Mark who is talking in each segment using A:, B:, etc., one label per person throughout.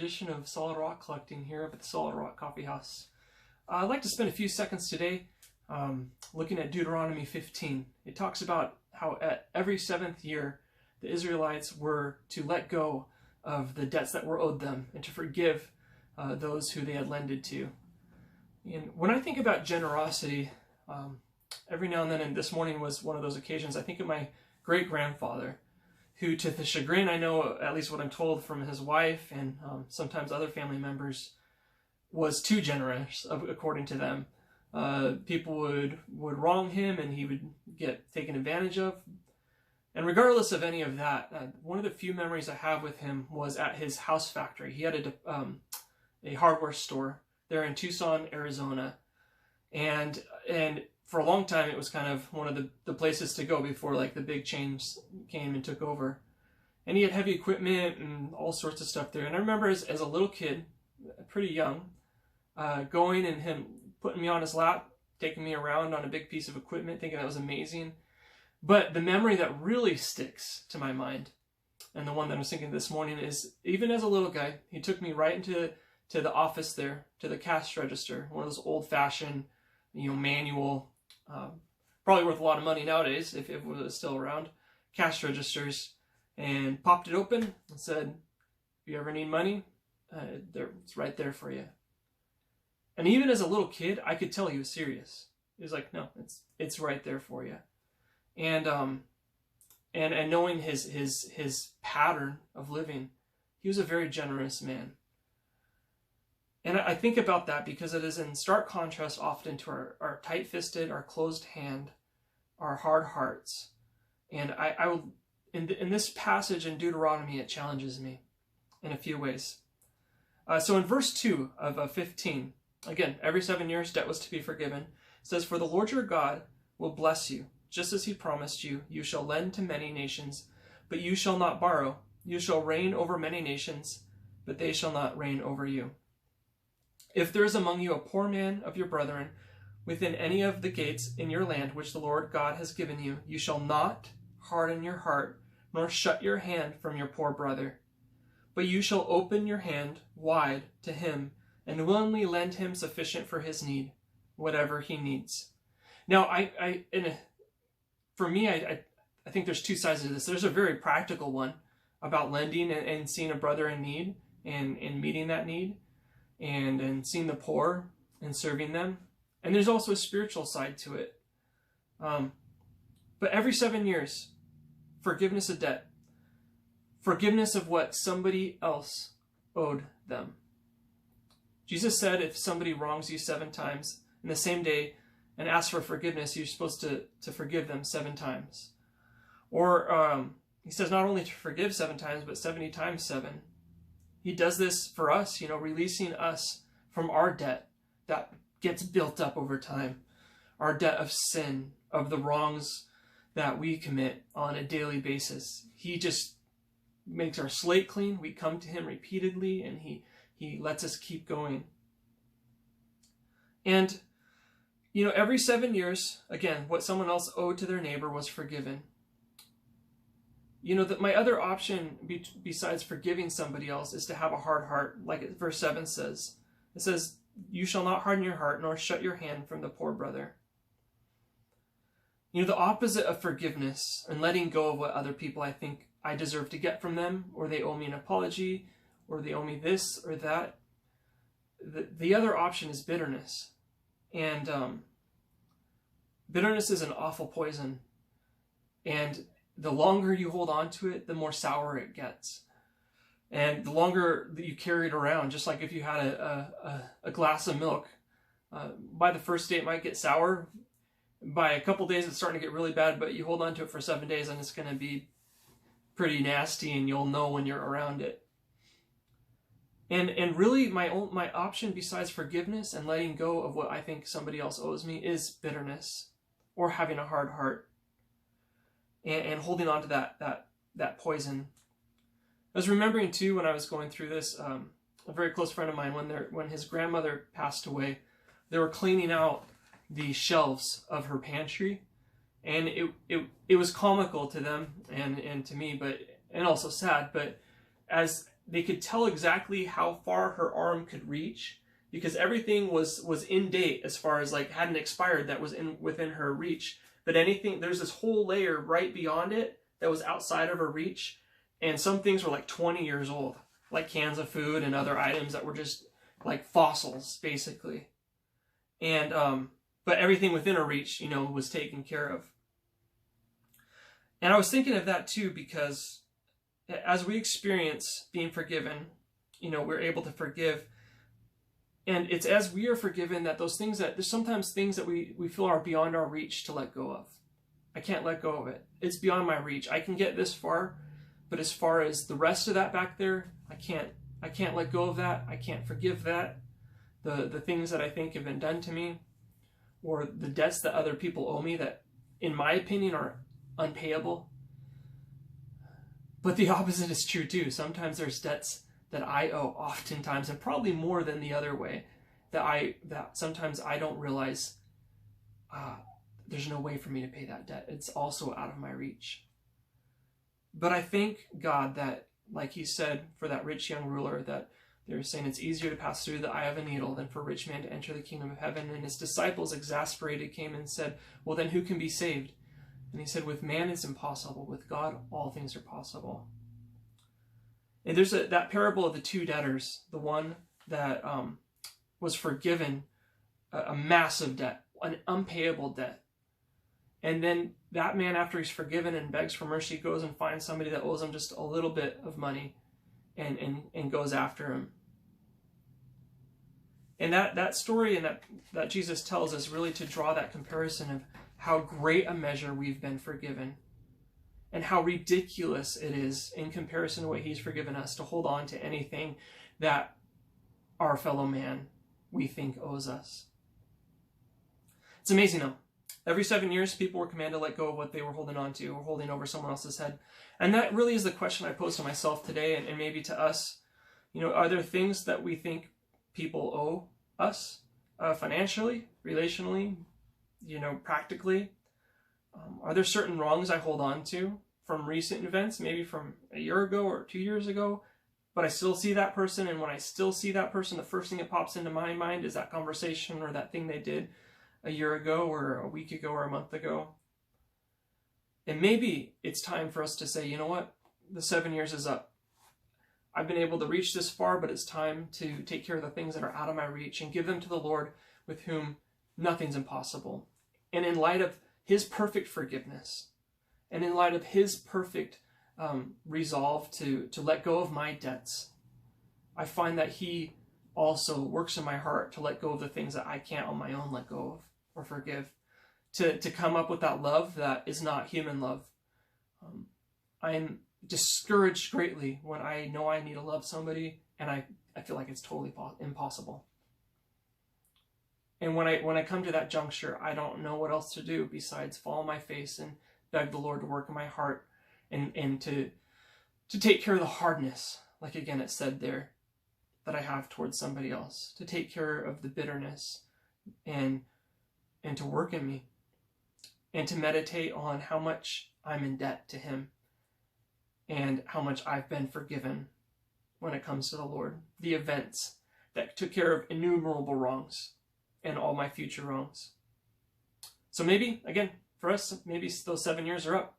A: edition of Solid Rock Collecting here at the Solid Rock Coffee House. I'd like to spend a few seconds today looking at Deuteronomy 15. It talks about how at every 7th year the Israelites were to let go of the debts that were owed them and to forgive those who they had lended to. And when I think about generosity, every now and then, and this morning was one of those occasions, I think of my great-grandfather, who, to the chagrin, I know, at least what I'm told from his wife and sometimes other family members, was too generous, according to them. People would wrong him and he would get taken advantage of. And regardless of any of that, one of the few memories I have with him was at his house factory. He had a hardware store there in Tucson, Arizona. And for a long time, it was kind of one of the places to go before like the big chains came and took over. And he had heavy equipment and all sorts of stuff there. And I remember as a little kid, pretty young, going and him putting me on his lap, taking me around on a big piece of equipment, thinking that was amazing. But the memory that really sticks to my mind, and the one that I was thinking this morning, is even as a little guy, he took me right into the office there, to the cash register, one of those old-fashioned, manual, probably worth a lot of money nowadays if it was still around, cash registers, and popped it open and said, if you ever need money, it's right there for you. And even as a little kid, I could tell he was serious. He was like, no, it's right there for you. And knowing his pattern of living, he was a very generous man. And I think about that because it is in stark contrast often to our tight-fisted, our closed hand, our hard hearts. And I will, in this passage in Deuteronomy, it challenges me in a few ways. So in verse 2 of 15, again, every 7 years debt was to be forgiven. It says, "For the Lord your God will bless you, just as he promised you. You shall lend to many nations, but you shall not borrow. You shall reign over many nations, but they shall not reign over you. If there is among you a poor man of your brethren within any of the gates in your land which the Lord God has given you, you shall not harden your heart, nor shut your hand from your poor brother. But you shall open your hand wide to him, and willingly lend him sufficient for his need, whatever he needs." Now, for me, I think there's two sides to this. There's a very practical one about lending and seeing a brother in need and meeting that need, and seeing the poor and serving them. And there's also a spiritual side to it. But every 7 years, forgiveness of debt, forgiveness of what somebody else owed them. Jesus said if somebody wrongs you 7 times in the same day and asks for forgiveness, you're supposed to forgive them 7 times. Or he says not only to forgive 7 times, but 70 times 7. He does this for us, releasing us from our debt that gets built up over time. Our debt of sin, of the wrongs that we commit on a daily basis. He just makes our slate clean. We come to him repeatedly, and he lets us keep going. And, every 7 years, again, what someone else owed to their neighbor was forgiven. That my other option besides forgiving somebody else is to have a hard heart, like verse 7 says. It says, "You shall not harden your heart, nor shut your hand from the poor brother." The opposite of forgiveness and letting go of what other people I think I deserve to get from them, or they owe me an apology, or they owe me this or that. The other option is bitterness. And bitterness is an awful poison. And the longer you hold on to it, the more sour it gets. And the longer that you carry it around, just like if you had a glass of milk, by the first day it might get sour. By a couple days it's starting to get really bad, but you hold on to it for 7 days and it's going to be pretty nasty, and you'll know when you're around it. And really my option besides forgiveness and letting go of what I think somebody else owes me is bitterness or having a hard heart. And holding on to that poison. I was remembering too, when I was going through this, a very close friend of mine, when his grandmother passed away, they were cleaning out the shelves of her pantry, and it was comical to them and to me, and also sad. But as they could tell exactly how far her arm could reach, because everything was in date as far as like hadn't expired that was within her reach. But anything, there's this whole layer right beyond it that was outside of her reach. And some things were like 20 years old, like cans of food and other items that were just like fossils, basically. And, but everything within her reach, was taken care of. And I was thinking of that too, because as we experience being forgiven, we're able to forgive. And it's as we are forgiven that those things there's sometimes things that we feel are beyond our reach to let go of. I can't let go of it. It's beyond my reach. I can get this far, but as far as the rest of that back there, I can't let go of that. I can't forgive that. The things that I think have been done to me, or the debts that other people owe me that, in my opinion, are unpayable. But the opposite is true too. Sometimes there's debts that I owe, oftentimes, and probably more than the other way, that sometimes I don't realize there's no way for me to pay that debt. It's also out of my reach. But I thank God that, like he said for that rich young ruler, that they're saying it's easier to pass through the eye of a needle than for a rich man to enter the kingdom of heaven. And his disciples, exasperated, came and said, well, then who can be saved? And he said, with man it's impossible. With God, all things are possible. And there's that parable of the two debtors, the one that was forgiven a massive debt, an unpayable debt. And then that man, after he's forgiven and begs for mercy, goes and finds somebody that owes him just a little bit of money and goes after him. And that story and that Jesus tells us really to draw that comparison of how great a measure we've been forgiven, and how ridiculous it is in comparison to what he's forgiven us to hold on to anything that our fellow man we think owes us. It's amazing though. Every 7 years, people were commanded to let go of what they were holding on to or holding over someone else's head. And that really is the question I pose to myself today, and maybe to us. Are there things that we think people owe us financially, relationally, practically? Are there certain wrongs I hold on to from recent events, maybe from a year ago or 2 years ago, but I still see that person, and when I still see that person, the first thing that pops into my mind is that conversation or that thing they did a year ago or a week ago or a month ago? And maybe it's time for us to say, you know what? The 7 years is up. I've been able to reach this far, but it's time to take care of the things that are out of my reach and give them to the Lord, with whom nothing's impossible. And in light of his perfect forgiveness, and in light of his perfect resolve to let go of my debts, I find that he also works in my heart to let go of the things that I can't on my own let go of or forgive, to come up with that love that is not human love. I am discouraged greatly when I know I need to love somebody and I feel like it's totally impossible. And when I come to that juncture, I don't know what else to do besides fall on my face and beg the Lord to work in my heart and to take care of the hardness, like again it said there, that I have towards somebody else, to take care of the bitterness and to work in me, and to meditate on how much I'm in debt to him and how much I've been forgiven when it comes to the Lord, the events that took care of innumerable wrongs and all my future wrongs. So maybe, again, for us, maybe those 7 years are up.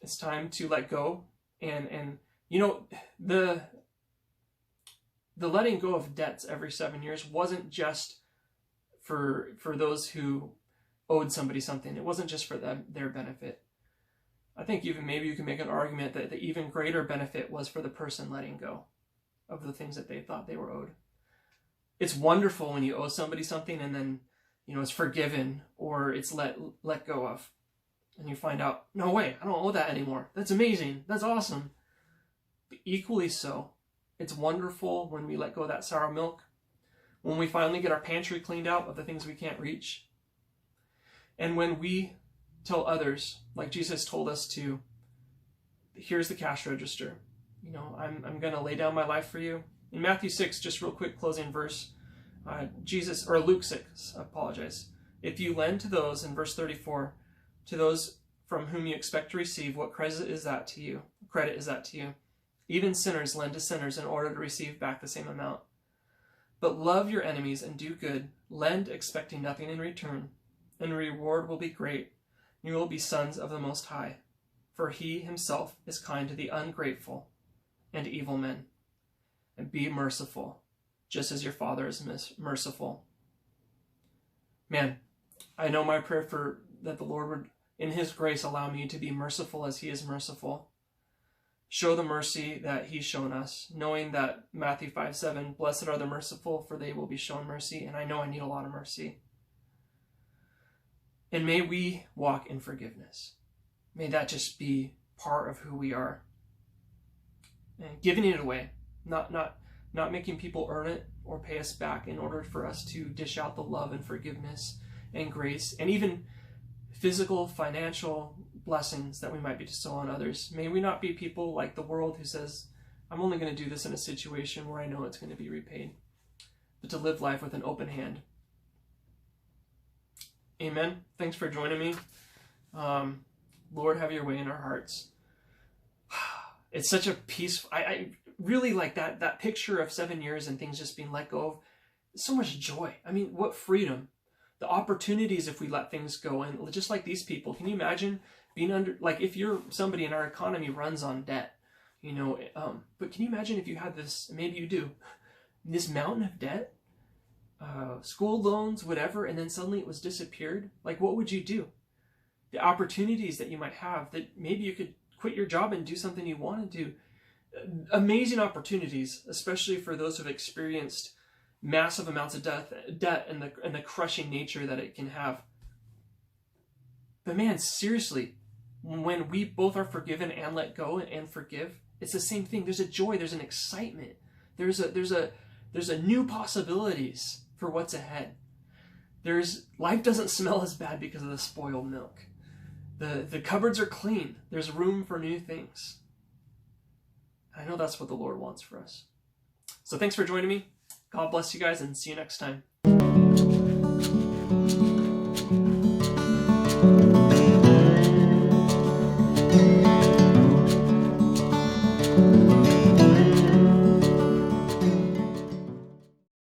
A: It's time to let go. And the letting go of debts every 7 years wasn't just for those who owed somebody something. It wasn't just for their benefit. I think maybe you can make an argument that the even greater benefit was for the person letting go of the things that they thought they were owed. It's wonderful when you owe somebody something and then, it's forgiven or it's let go of. And you find out, no way, I don't owe that anymore. That's amazing. That's awesome. But equally so, it's wonderful when we let go of that sour milk, when we finally get our pantry cleaned out of the things we can't reach, and when we tell others, like Jesus told us to, here's the cash register. I'm going to lay down my life for you. In Matthew 6, just real quick closing verse, Luke 6, I apologize. If you lend to those, in verse 34, to those from whom you expect to receive, what credit is that to you? Even sinners lend to sinners in order to receive back the same amount. But love your enemies and do good. Lend, expecting nothing in return, and the reward will be great. You will be sons of the Most High, for he himself is kind to the ungrateful and evil men. And be merciful, just as your Father is merciful. Man, I know my prayer for that the Lord would, in his grace, allow me to be merciful as he is merciful. Show the mercy that he's shown us, knowing that Matthew 5:7, blessed are the merciful, for they will be shown mercy. And I know I need a lot of mercy. And may we walk in forgiveness. May that just be part of who we are. And giving it away, not making people earn it or pay us back in order for us to dish out the love and forgiveness and grace and even physical, financial blessings that we might bestow on others. May we not be people like the world who says, I'm only going to do this in a situation where I know it's going to be repaid, but to live life with an open hand. Amen. Thanks for joining me. Lord, have your way in our hearts. It's such a peaceful, I really like that picture of 7 years and things just being let go of. So much joy. I mean, what freedom. The opportunities if we let things go. And just like these people, can you imagine being under, like if you're somebody in our economy runs on debt, but can you imagine if you had this, maybe you do, this mountain of debt, school loans, whatever, and then suddenly it was disappeared? Like, what would you do? The opportunities that you might have, that maybe you could quit your job and do something you want to do. Amazing opportunities, especially for those who've experienced massive amounts of debt and the crushing nature that it can have. But man, seriously, when we both are forgiven and let go and forgive, it's the same thing. There's a joy, there's an excitement, there's a new possibilities for what's ahead. Life doesn't smell as bad because of the spoiled milk. The cupboards are clean. There's room for new things. I know that's what the Lord wants for us. So thanks for joining me. God bless you guys, and see you next time.